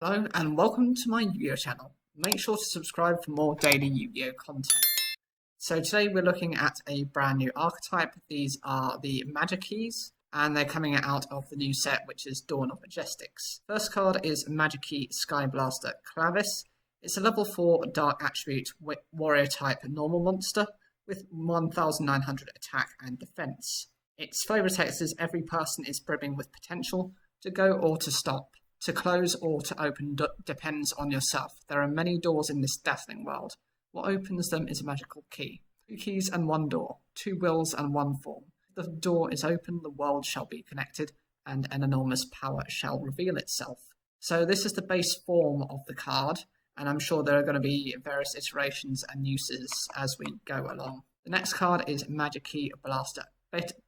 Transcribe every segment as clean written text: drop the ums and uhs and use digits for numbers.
Hello and welcome to my Yu-Gi-Oh channel. Make sure to subscribe for more daily Yu-Gi-Oh content. So today we're looking at a brand new archetype. These are the Magikeys and they're coming out of the new set, which is Dawn of Majestics. First card is Magicky Blaster Grabbast. It's a level 4 dark attribute warrior type normal monster with 1900 attack and defense. Its flavor text is every person is brimming with potential to go or to stop. To close or to open depends on yourself. There are many doors in this dazzling world. What opens them is a magical key. 2 keys and 1 door, 2 wills and 1 form. If the door is open, the world shall be connected, and an enormous power shall reveal itself. So this is the base form of the card, and I'm sure there are going to be various iterations and uses as we go along. The next card is Magicky Blaster,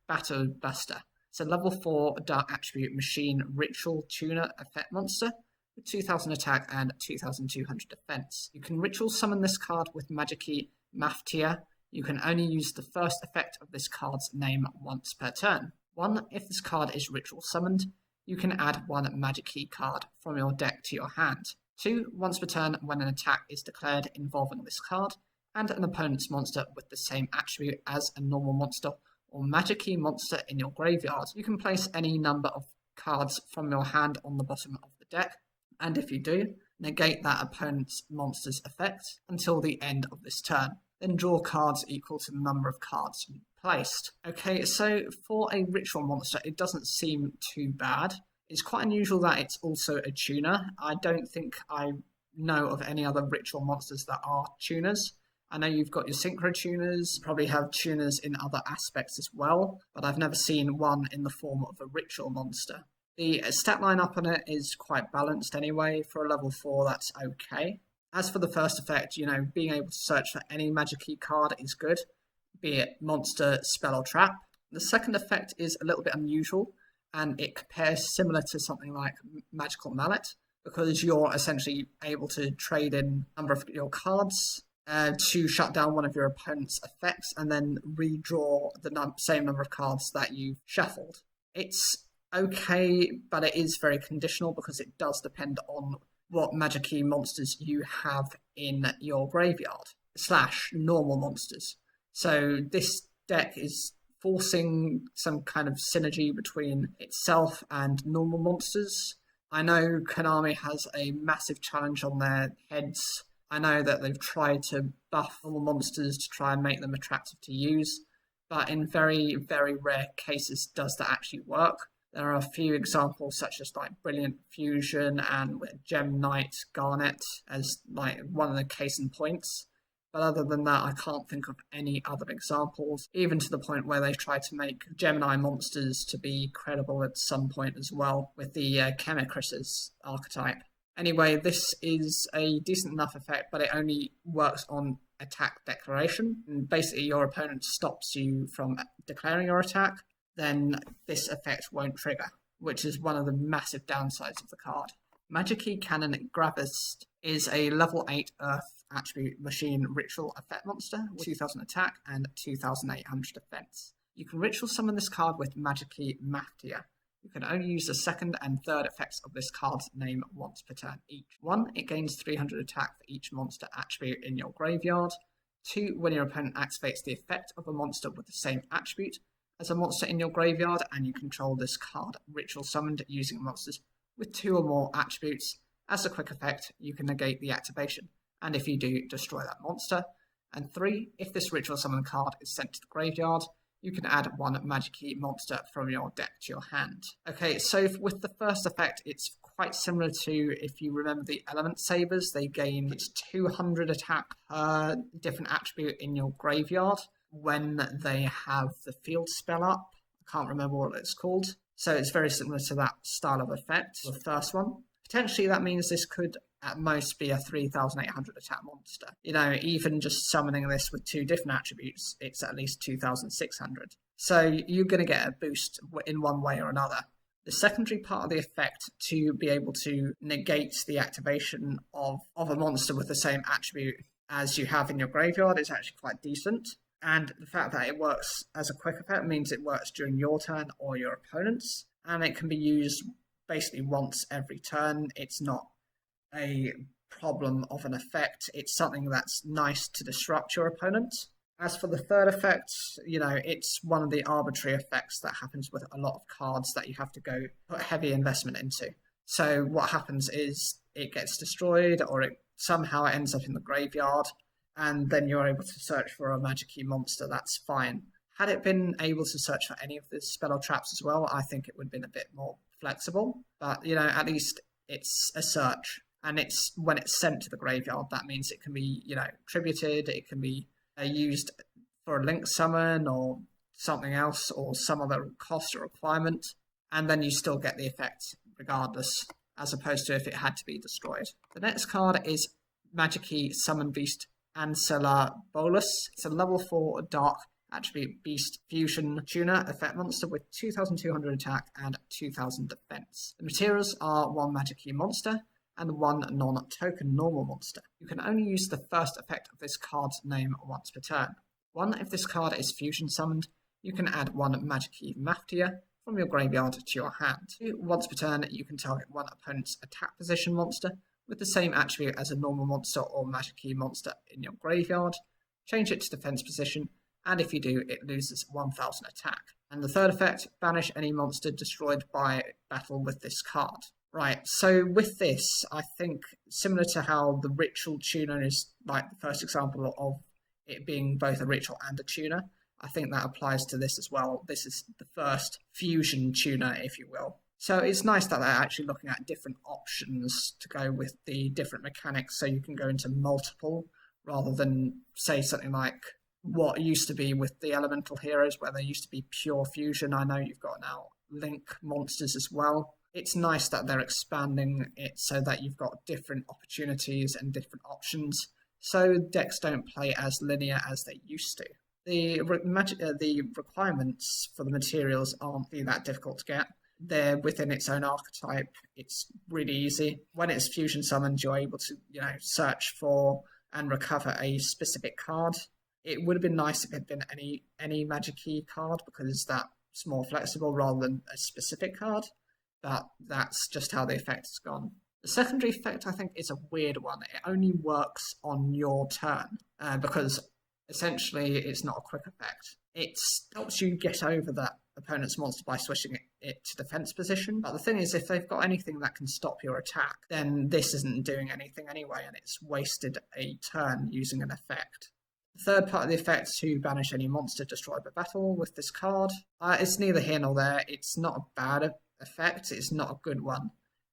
Battle Buster. It's a level 4 dark attribute machine ritual tuner effect monster with 2000 attack and 2200 defense. You can ritual summon this card with Magikey Mafia. You can only use the first effect of this card's name once per turn. 1. If this card is ritual summoned, you can add 1 Magikey card from your deck to your hand. 2. Once per turn when an attack is declared involving this card and an opponent's monster with the same attribute as a normal monster or Magickey monster in your graveyard. You can place any number of cards from your hand on the bottom of the deck, and if you do, negate that opponent's monster's effect until the end of this turn. Then draw cards equal to the number of cards you placed. Okay, so for a ritual monster, it doesn't seem too bad. It's quite unusual that it's also a tuner. I don't think I know of any other ritual monsters that are tuners. I know you've got your synchro tuners, probably have tuners in other aspects as well, but I've never seen one in the form of a ritual monster. The stat line up on it is quite balanced anyway. For a level 4, that's okay. As for the first effect, being able to search for any Magickey card is good, be it monster, spell, or trap. The second effect is a little bit unusual, and it compares similar to something like Magical Mallet, because you're essentially able to trade in a number of your cards to shut down one of your opponent's effects and then redraw the same number of cards that you've shuffled. It's okay, but it is very conditional because it does depend on what Magickey monsters you have in your graveyard / normal monsters. So this deck is forcing some kind of synergy between itself and normal monsters. I know Konami has a massive challenge on their heads. I know that they've tried to buff normal monsters to try and make them attractive to use, but in very, very rare cases does that actually work. There are a few examples such as like Brilliant Fusion and Gem Knight Garnet as like one of the case in points. But other than that, I can't think of any other examples, even to the point where they tried to make Gemini monsters to be credible at some point as well with the Chemicris's archetype. Anyway, this is a decent enough effect, but it only works on attack declaration. And basically, your opponent stops you from declaring your attack, then this effect won't trigger, which is one of the massive downsides of the card. Magicky Cannon Grabbast is a level 8 Earth attribute machine ritual effect monster with 2000 attack and 2800 defense. You can ritual summon this card with Magikey Mafia. You can only use the second and third effects of this card's name once per turn each. 1. It gains 300 attack for each monster attribute in your graveyard. 2. When your opponent activates the effect of a monster with the same attribute as a monster in your graveyard and you control this card ritual summoned using monsters with 2 or more attributes, as a quick effect, you can negate the activation, and if you do, destroy that monster. And 3. If this ritual summon card is sent to the graveyard, you can add 1 Magickey monster from your deck to your hand. Okay, so with the first effect, it's quite similar to, if you remember the Element Sabers, they gain 200 attack per different attribute in your graveyard when they have the field spell up. I can't remember what it's called. So it's very similar to that style of effect, the first one. Potentially that means this could at most be a 3,800 attack monster. Even just summoning this with 2 different attributes, it's at least 2,600. So you're going to get a boost in one way or another. The secondary part of the effect to be able to negate the activation of a monster with the same attribute as you have in your graveyard is actually quite decent. And the fact that it works as a quick effect means it works during your turn or your opponent's, and it can be used basically once every turn. It's not a problem of an effect. It's something that's nice to disrupt your opponent. As for the third effect, it's one of the arbitrary effects that happens with a lot of cards that you have to go put heavy investment into. So what happens is it gets destroyed, or somehow it ends up in the graveyard, and then you're able to search for a Magikey monster. That's fine. Had it been able to search for any of the spell or traps as well, I think it would have been a bit more flexible. But, at least it's a search. And when it's sent to the graveyard, that means it can be, tributed, it can be used for a link summon or something else, or some other cost or requirement. And then you still get the effect regardless, as opposed to if it had to be destroyed. The next card is Magicky Summon Beast Ancilla Bolus. It's a level 4 Dark Attribute Beast Fusion Tuner effect monster with 2200 attack and 2000 defense. The materials are 1 Magickey monster and 1 non-token normal monster. You can only use the first effect of this card's name once per turn. 1. If this card is fusion summoned, you can add 1 Magikey Mafia from your graveyard to your hand. 2. Once per turn, you can target 1 opponent's attack position monster with the same attribute as a normal monster or Magickey monster in your graveyard. Change it to defense position, and if you do, it loses 1000 attack. And the third effect, banish any monster destroyed by battle with this card. Right, so with this, I think similar to how the Ritual Tuner is like the first example of it being both a ritual and a tuner, I think that applies to this as well. This is the first fusion tuner, if you will. So it's nice that they're actually looking at different options to go with the different mechanics, so you can go into multiple rather than say something like what used to be with the elemental heroes, where they used to be pure fusion. I know you've got now link monsters as well. It's nice that they're expanding it so that you've got different opportunities and different options, so decks don't play as linear as they used to. The requirements for the materials aren't that difficult to get. They're within its own archetype. It's really easy. When it's fusion summoned, you're able to search for and recover a specific card. It would have been nice if it had been any Magickey card, because that's more flexible rather than a specific card. But that's just how the effect has gone. The secondary effect, I think, is a weird one. It only works on your turn, because essentially it's not a quick effect. It helps you get over that opponent's monster by switching it to defense position. But the thing is, if they've got anything that can stop your attack, then this isn't doing anything anyway, and it's wasted a turn using an effect. The third part of the effect is to banish any monster destroyed by battle with this card. It's neither here nor there. It's not a bad effect. It's not a good one.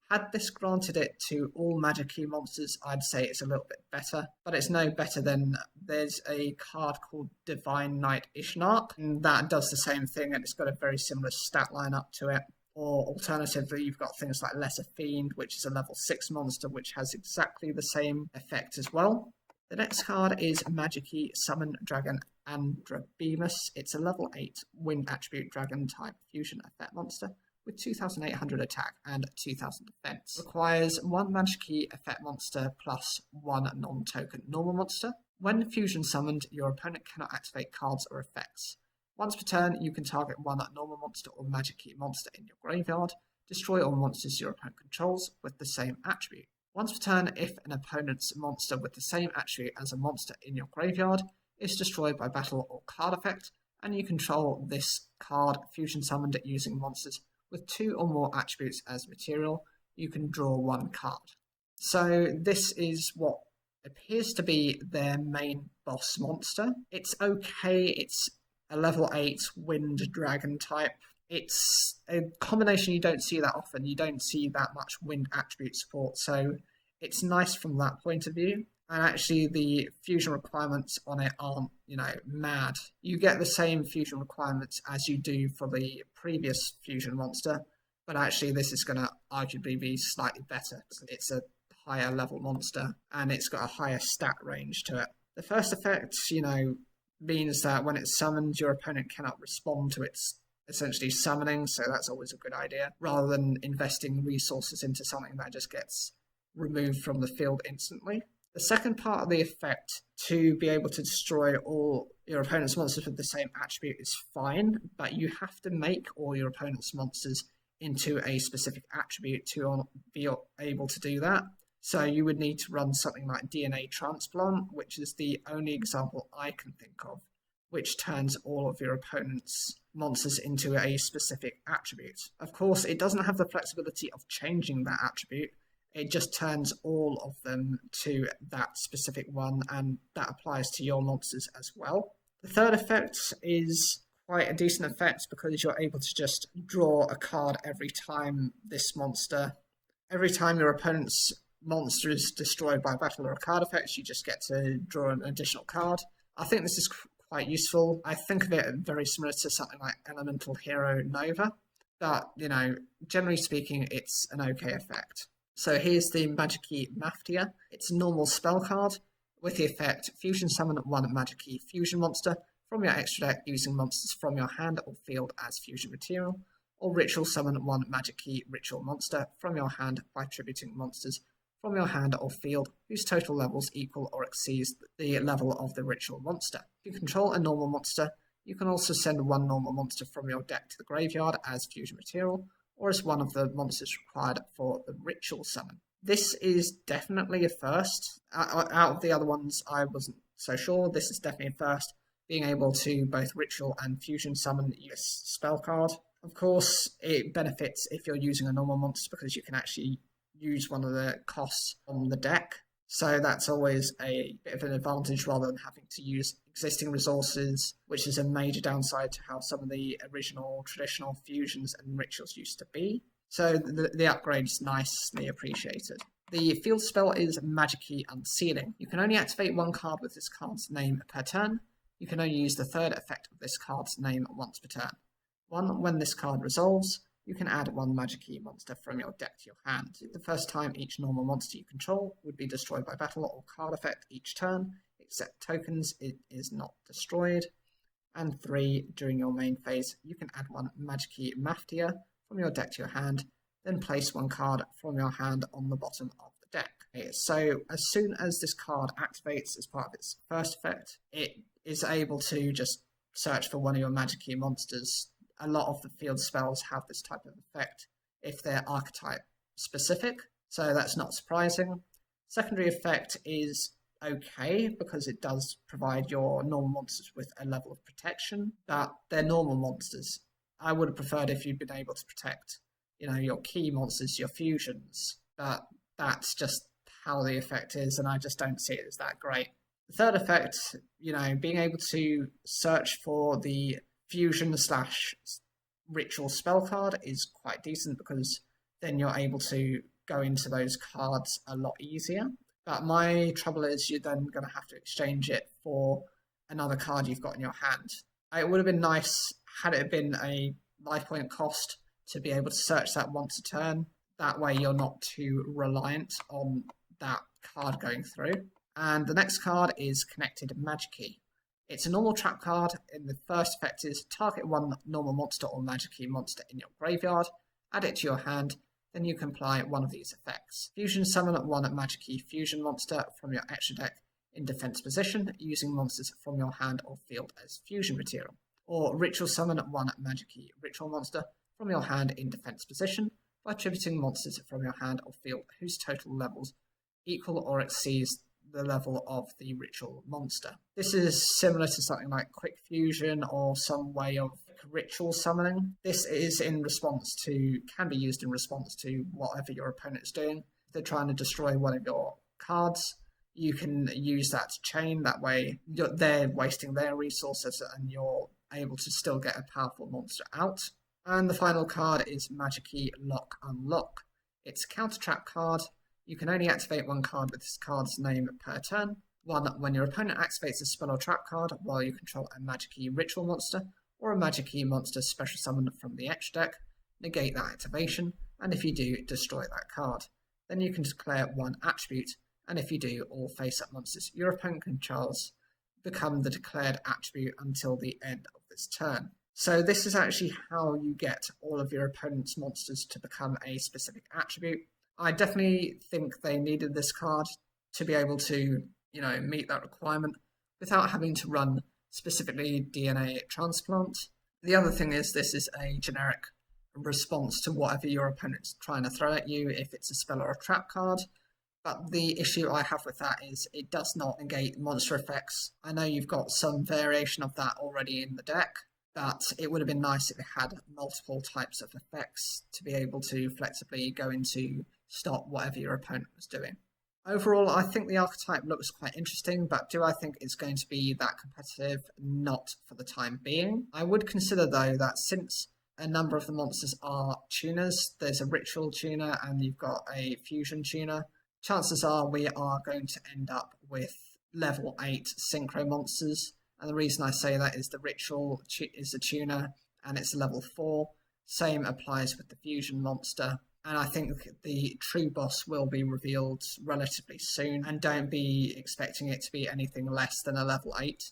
Had this granted it to all Magickey monsters, I'd say it's a little bit better, but it's no better than there's a card called Divine Knight Ishnark, and that does the same thing, and it's got a very similar stat line up to it. Or alternatively, you've got things like Lesser Fiend, which is a level 6 monster, which has exactly the same effect as well. The next card is Magicky Summon Dragon Androbemus. It's a level 8 wind attribute dragon type fusion effect monster with 2800 attack and 2000 defense. Requires 1 Magickey effect monster plus 1 non-token normal monster. When fusion summoned, your opponent cannot activate cards or effects. Once per turn, you can target 1 normal monster or Magickey monster in your graveyard. Destroy all monsters your opponent controls with the same attribute. Once per turn, if an opponent's monster with the same attribute as a monster in your graveyard is destroyed by battle or card effect, and you control this card fusion summoned using monsters with 2 or more attributes as material, you can draw 1 card. So this is what appears to be their main boss monster. It's okay, it's a level 8 wind dragon type. It's a combination you don't see that often. You don't see that much wind attribute support, so it's nice from that point of view. And actually the fusion requirements on it aren't, mad. You get the same fusion requirements as you do for the previous fusion monster, but actually this is going to arguably be slightly better. It's a higher level monster, and it's got a higher stat range to it. The first effect, means that when it's summoned, your opponent cannot respond to its essentially summoning, so that's always a good idea, rather than investing resources into something that just gets removed from the field instantly. The second part of the effect, to be able to destroy all your opponent's monsters with the same attribute, is fine, but you have to make all your opponent's monsters into a specific attribute to be able to do that. So you would need to run something like DNA Transplant, which is the only example I can think of, which turns all of your opponent's monsters into a specific attribute. Of course, it doesn't have the flexibility of changing that attribute. It just turns all of them to that specific one, and that applies to your monsters as well. The third effect is quite a decent effect because you're able to just draw a card every time every time your opponent's monster is destroyed by battle or a card effect, you just get to draw an additional card. I think this is quite useful. I think of it very similar to something like Elemental Hero Nova, but, generally speaking, it's an okay effect. So here's the Magikey Mafia. It's a normal spell card with the effect Fusion Summon one Magikey Fusion monster from your extra deck using monsters from your hand or field as fusion material, or Ritual Summon one Magikey Ritual monster from your hand by tributing monsters from your hand or field whose total levels equal or exceeds the level of the ritual monster. If you control a normal monster, you can also send one normal monster from your deck to the graveyard as fusion material, or as one of the monsters required for the ritual summon. This is definitely a first. Out of the other ones, I wasn't so sure. This is definitely a first, being able to both ritual and fusion summon your spell card. Of course, it benefits if you're using a normal monster because you can actually use one of the costs on the deck. So that's always a bit of an advantage rather than having to use existing resources, which is a major downside to how some of the original traditional fusions and rituals used to be. So the upgrade is nicely appreciated. The field spell is Magicky Unsealing. You can only activate one card with this card's name per turn. You can only use the third effect of this card's name once per turn. When this card resolves, you can add one Magikey monster from your deck to your hand. The first time each normal monster you control would be destroyed by battle or card effect each turn, except tokens, it is not destroyed. And 3, during your main phase, you can add one Magicky Mafia from your deck to your hand, then place one card from your hand on the bottom of the deck. Okay, so as soon as this card activates as part of its first effect, it is able to just search for one of your Magikey monsters. A lot of the field spells have this type of effect if they're archetype specific, so that's not surprising. Secondary effect is okay because it does provide your normal monsters with a level of protection, but they're normal monsters. I would have preferred if you'd been able to protect, your key monsters, your fusions, but that's just how the effect is, and I just don't see it as that great. The third effect, being able to search for the fusion/ritual spell card is quite decent because then you're able to go into those cards a lot easier. But my trouble is you're then going to have to exchange it for another card you've got in your hand. It would have been nice had it been a life point cost to be able to search that once a turn. That way you're not too reliant on that card going through. And the next card is Connected Magikey. It's a normal trap card, and the first effect is target one normal monster or Magikey monster in your graveyard, add it to your hand, then you can apply one of these effects. Fusion summon one Magikey fusion monster from your extra deck in defense position, using monsters from your hand or field as fusion material. Or ritual summon one Magikey ritual monster from your hand in defense position by tributing monsters from your hand or field whose total levels equal or exceeds the level of the ritual monster. This is similar to something like quick fusion or some way of ritual summoning. This is can be used in response to whatever your opponent is doing. If they're trying to destroy one of your cards, you can use that to chain. That way they're wasting their resources and you're able to still get a powerful monster out. And the final card is Magicky Lock Unlock. It's a counter trap card. You can only activate one card with this card's name per turn. When your opponent activates a spell or trap card while you control a Magikey ritual monster or a Magikey monster special summoned from the extra deck, negate that activation, and if you do, destroy that card. Then you can declare one attribute, and if you do, all face-up monsters your opponent controls become the declared attribute until the end of this turn. So this is actually how you get all of your opponent's monsters to become a specific attribute. I definitely think they needed this card to be able to, meet that requirement without having to run specifically DNA Transplant. The other thing is this is a generic response to whatever your opponent's trying to throw at you. If it's a spell or a trap card, But the issue I have with that is it does not negate monster effects. I know you've got some variation of that already in the deck, but it would have been nice if it had multiple types of effects to be able to flexibly go into stop whatever your opponent was doing. Overall, I think the archetype looks quite interesting, but do I think it's going to be that competitive? Not for the time being. I would consider, though, that since a number of the monsters are tuners, there's a ritual tuner and you've got a fusion tuner, chances are we are going to end up with level 8 synchro monsters. And the reason I say that is the ritual is a tuner and it's level 4. Same applies with the fusion monster. And I think the true boss will be revealed relatively soon, and don't be expecting it to be anything less than a level 8.